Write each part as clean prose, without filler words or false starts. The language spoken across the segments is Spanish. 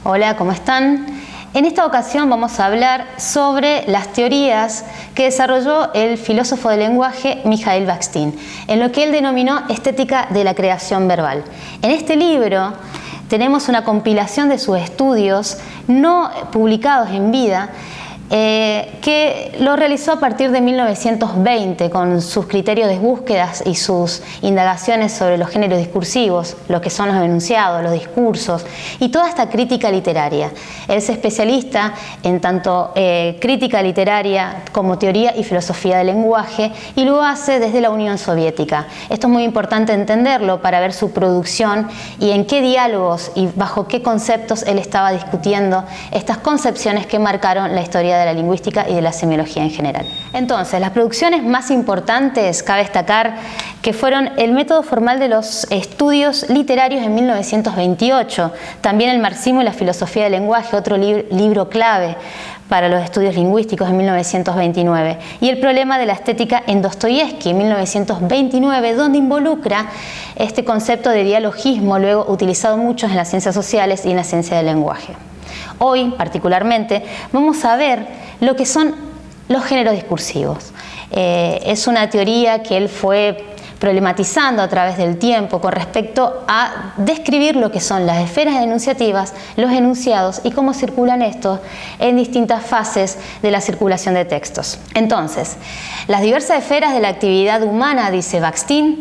Hola, ¿cómo están? En esta ocasión vamos a hablar sobre las teorías que desarrolló el filósofo del lenguaje Mikhail Bakhtin, en lo que él denominó estética de la creación verbal. En este libro tenemos una compilación de sus estudios no publicados en vida, que lo realizó a partir de 1920 con sus criterios de búsquedas y sus indagaciones sobre los géneros discursivos, lo que son los enunciados, los discursos y toda esta crítica literaria. Él es especialista en tanto crítica literaria como teoría y filosofía del lenguaje y lo hace desde la Unión Soviética. Esto es muy importante entenderlo para ver su producción y en qué diálogos y bajo qué conceptos él estaba discutiendo estas concepciones que marcaron la historia de la lingüística y de la semiología en general. Entonces, las producciones más importantes, cabe destacar que fueron el método formal de los estudios literarios en 1928, también el marxismo y la filosofía del lenguaje, otro libro clave para los estudios lingüísticos en 1929, y el problema de la estética en Dostoyevsky en 1929, donde involucra este concepto de dialogismo, luego utilizado mucho en las ciencias sociales y en la ciencia del lenguaje. Hoy, particularmente, vamos a ver lo que son los géneros discursivos. Es una teoría que él fue problematizando a través del tiempo con respecto a describir lo que son las esferas enunciativas, los enunciados y cómo circulan estos en distintas fases de la circulación de textos. Entonces, las diversas esferas de la actividad humana, dice Bakhtin,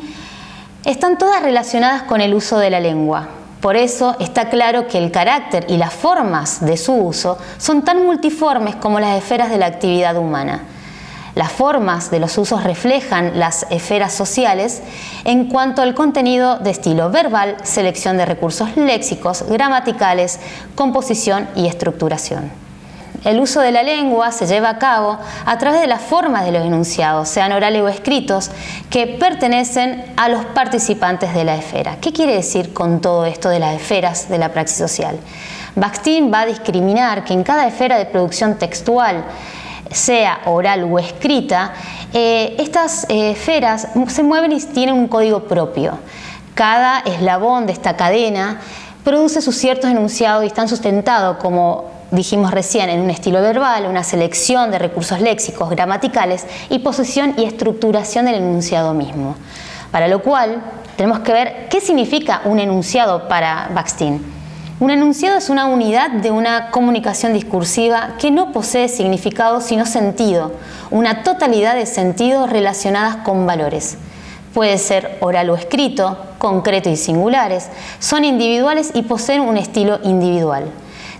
están todas relacionadas con el uso de la lengua. Por eso está claro que el carácter y las formas de su uso son tan multiformes como las esferas de la actividad humana. Las formas de los usos reflejan las esferas sociales en cuanto al contenido de estilo verbal, selección de recursos léxicos, gramaticales, composición y estructuración. El uso de la lengua se lleva a cabo a través de las formas de los enunciados, sean orales o escritos, que pertenecen a los participantes de la esfera. ¿Qué quiere decir con todo esto de las esferas de la praxis social? Bakhtin va a discriminar que en cada esfera de producción textual, sea oral o escrita, estas esferas se mueven y tienen un código propio. Cada eslabón de esta cadena produce sus ciertos enunciados y están sustentados, como dijimos recién, en un estilo verbal, una selección de recursos léxicos, gramaticales y posesión y estructuración del enunciado mismo. Para lo cual tenemos que ver qué significa un enunciado para Bakhtin. Un enunciado es una unidad de una comunicación discursiva que no posee significado sino sentido, una totalidad de sentidos relacionadas con valores. Puede ser oral o escrito, concreto y singulares, son individuales y poseen un estilo individual.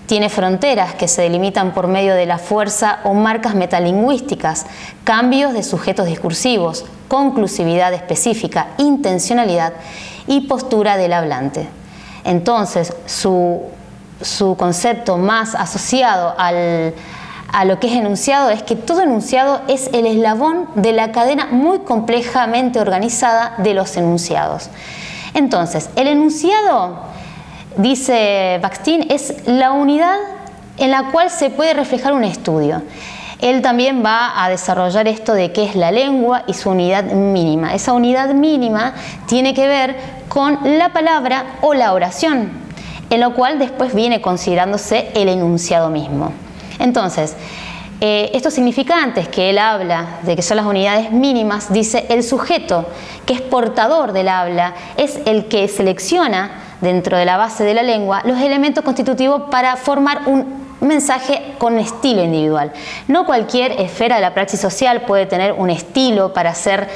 Tiene fronteras que se delimitan por medio de la fuerza o marcas metalingüísticas, cambios de sujetos discursivos, conclusividad específica, intencionalidad y postura del hablante. Entonces, su concepto más asociado a lo que es enunciado es que todo enunciado es el eslabón de la cadena muy complejamente organizada de los enunciados. Entonces, el enunciado, dice Bakhtin, es la unidad en la cual se puede reflejar un estudio. Él también va a desarrollar esto de qué es la lengua y su unidad mínima. Esa unidad mínima tiene que ver con la palabra o la oración, en lo cual después viene considerándose el enunciado mismo. Entonces, estos significantes que él habla de que son las unidades mínimas, dice el sujeto que es portador del habla es el que selecciona dentro de la base de la lengua los elementos constitutivos para formar un mensaje con estilo individual. No cualquier esfera de la praxis social puede tener un estilo para ser,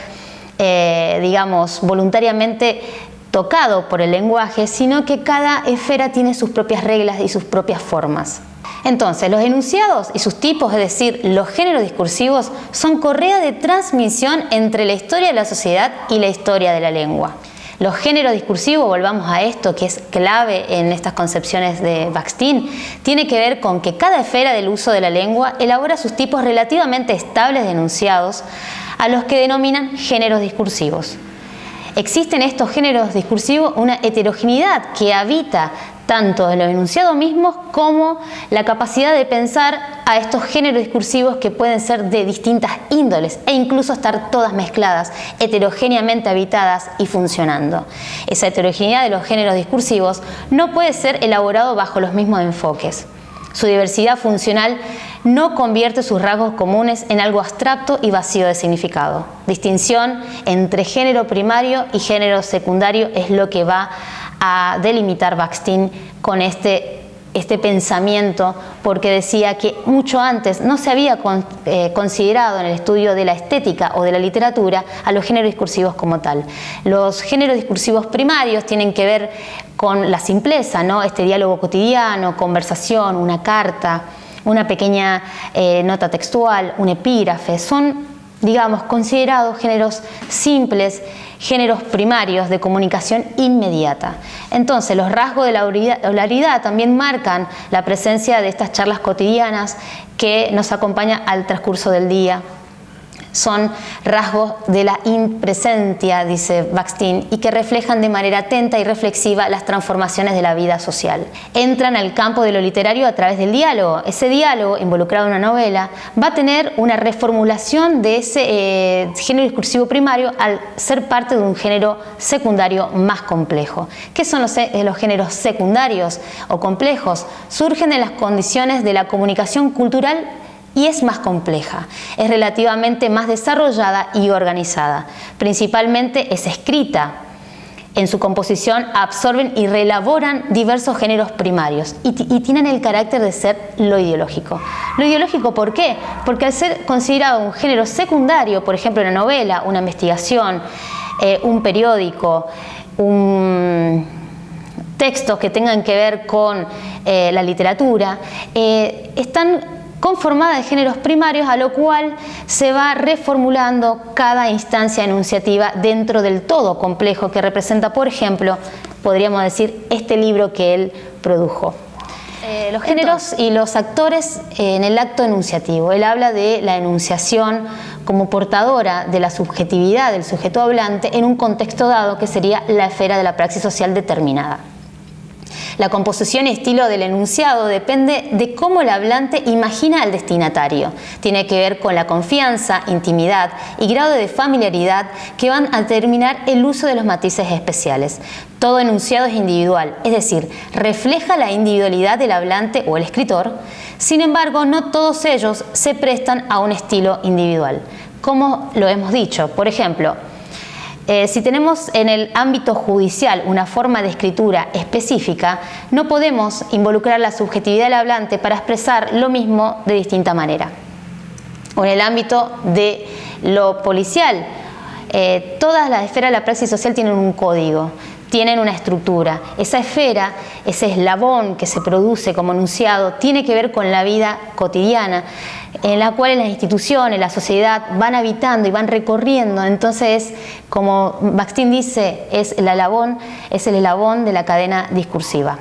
digamos, voluntariamente tocado por el lenguaje, sino que cada esfera tiene sus propias reglas y sus propias formas. Entonces, los enunciados y sus tipos, es decir, los géneros discursivos, son correa de transmisión entre la historia de la sociedad y la historia de la lengua. Los géneros discursivos, volvamos a esto que es clave en estas concepciones de Bakhtin, tiene que ver con que cada esfera del uso de la lengua elabora sus tipos relativamente estables de enunciados, a los que denominan géneros discursivos. Existe en estos géneros discursivos una heterogeneidad que habita tanto en los enunciados mismos como la capacidad de pensar a estos géneros discursivos que pueden ser de distintas índoles e incluso estar todas mezcladas, heterogéneamente habitadas y funcionando. Esa heterogeneidad de los géneros discursivos no puede ser elaborado bajo los mismos enfoques. Su diversidad funcional no convierte sus rasgos comunes en algo abstracto y vacío de significado. Distinción entre género primario y género secundario es lo que va a delimitar Bakhtin con este pensamiento, porque decía que mucho antes no se había considerado en el estudio de la estética o de la literatura a los géneros discursivos como tal. Los géneros discursivos primarios tienen que ver con la simpleza, ¿no? Este diálogo cotidiano, conversación, una carta, una pequeña nota textual, un epígrafe, son, digamos, considerados géneros simples, géneros primarios de comunicación inmediata. Entonces, los rasgos de la oralidad también marcan la presencia de estas charlas cotidianas que nos acompañan al transcurso del día. Son rasgos de la impresencia, dice Bakhtin, y que reflejan de manera atenta y reflexiva las transformaciones de la vida social. Entran al campo de lo literario a través del diálogo. Ese diálogo, involucrado en una novela, va a tener una reformulación de ese género discursivo primario al ser parte de un género secundario más complejo. ¿Qué son los géneros secundarios o complejos? Surgen en las condiciones de la comunicación cultural y es más compleja, es relativamente más desarrollada y organizada. Principalmente es escrita. En su composición absorben y reelaboran diversos géneros primarios y tienen el carácter de ser lo ideológico. ¿Lo ideológico por qué? Porque al ser considerado un género secundario, por ejemplo una novela, una investigación, un periódico, textos que tengan que ver con la literatura, están conformada de géneros primarios, a lo cual se va reformulando cada instancia enunciativa dentro del todo complejo que representa, por ejemplo, podríamos decir, este libro que él produjo. Los géneros y los actores en el acto enunciativo. Él habla de la enunciación como portadora de la subjetividad del sujeto hablante en un contexto dado que sería la esfera de la praxis social determinada. La composición y estilo del enunciado depende de cómo el hablante imagina al destinatario. Tiene que ver con la confianza, intimidad y grado de familiaridad que van a determinar el uso de los matices especiales. Todo enunciado es individual, es decir, refleja la individualidad del hablante o el escritor. Sin embargo, no todos ellos se prestan a un estilo individual. Como lo hemos dicho, por ejemplo, si tenemos en el ámbito judicial una forma de escritura específica, no podemos involucrar la subjetividad del hablante para expresar lo mismo de distinta manera. O en el ámbito de lo policial, todas las esferas de la praxis social tienen un código, tienen una estructura. Esa esfera, ese eslabón que se produce como enunciado, tiene que ver con la vida cotidiana, en la cual las instituciones, la sociedad van habitando y van recorriendo. Entonces, como Bakhtin dice, es el eslabón de la cadena discursiva.